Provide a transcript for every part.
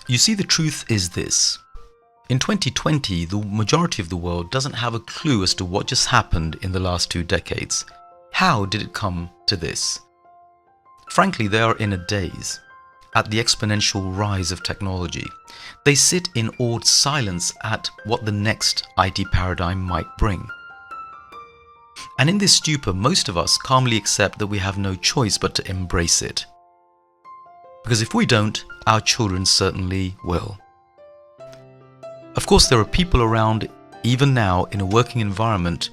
You see, the truth is this. In 2020, the majority of the world doesn't have a clue as to what just happened in the last 2 decades. How did it come to this? Frankly, they are in a daze at the exponential rise of technology. They sit in awed silence at what the next IT paradigm might bring. And in this stupor, most of us calmly accept that we have no choice but to embrace it. Because if we don't, our children certainly will. Of course, there are people around, even now in a working environment,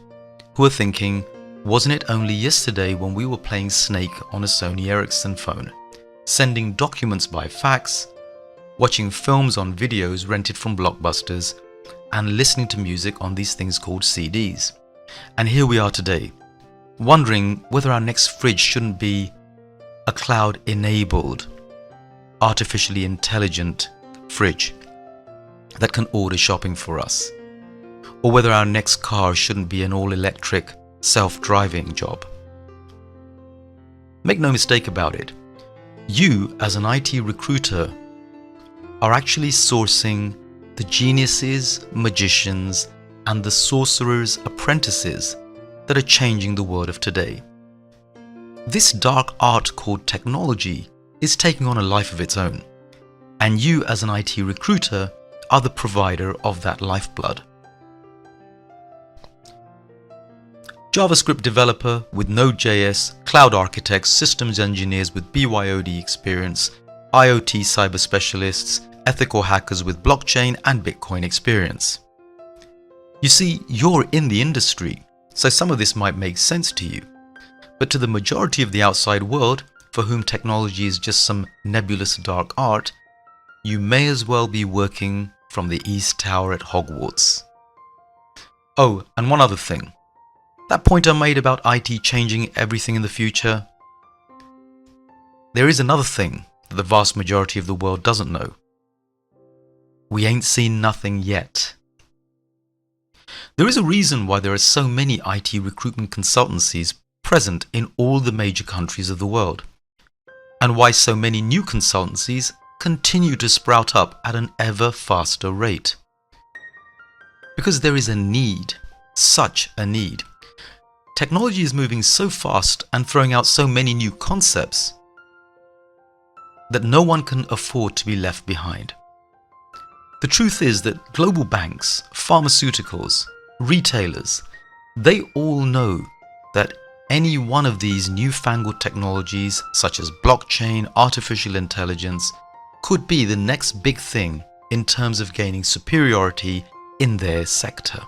who are thinking, wasn't it only yesterday when we were playing Snake on a Sony Ericsson phone, sending documents by fax, watching films on videos rented from Blockbusters, and listening to music on these things called CDs? And here we are today, wondering whether our next fridge shouldn't be a cloud-enabled, artificially intelligent fridge that can order shopping for us, or whether our next car shouldn't be an all-electric, self-driving job. Make no mistake about it, you as an IT recruiter are actually sourcing the geniuses, magicians, and the sorcerers' apprentices that are changing the world of today. This dark art called technology is taking on a life of its own, and you as an IT recruiter are the provider of that lifeblood. JavaScript developer with Node.js, cloud architects, systems engineers with BYOD experience, IoT cyber specialists, ethical hackers with blockchain and Bitcoin experience. You see, you're in the industry, so some of this might make sense to you. But to the majority of the outside world, for whom technology is just some nebulous dark art, you may as well be working from the East Tower at Hogwarts. Oh, and one other thing. That point I made about IT changing everything in the future, there is another thing that the vast majority of the world doesn't know. We ain't seen nothing yet. There is a reason why there are so many IT recruitment consultancies present in all the major countries of the world, and why so many new consultancies continue to sprout up at an ever faster rate. Because there is a need, such a need. Technology is moving so fast and throwing out so many new concepts that no one can afford to be left behind. The truth is that global banks, pharmaceuticals, retailers, they all know that any one of these newfangled technologies such as blockchain, artificial intelligence, could be the next big thing in terms of gaining superiority in their sector.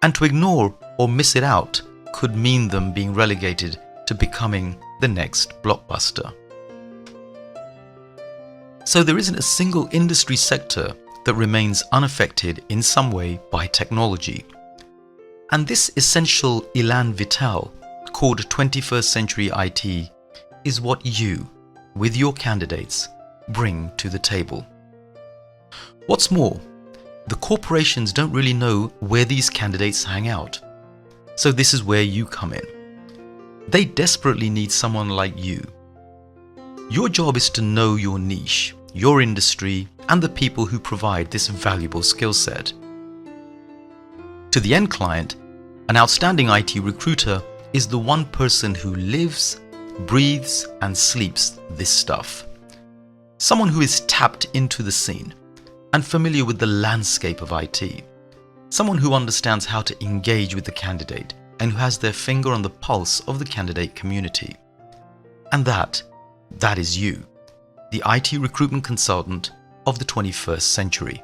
And to ignore or miss it out could mean them being relegated to becoming the next blockbuster. So there isn't a single industry sector that remains unaffected in some way by technology. And this essential élan vital called 21st century IT is what you, with your candidates, bring to the table. What's more, the corporations don't really know where these candidates hang out. So this is where you come in. They desperately need someone like you. Your job is to know your niche, your industry, and the people who provide this valuable skill set. To the end client, an outstanding IT recruiter is the one person who lives, breathes, and sleeps this stuff. Someone who is tapped into the scene and familiar with the landscape of IT. Someone who understands how to engage with the candidate and who has their finger on the pulse of the candidate community. And that is you, the IT recruitment consultant of the 21st century.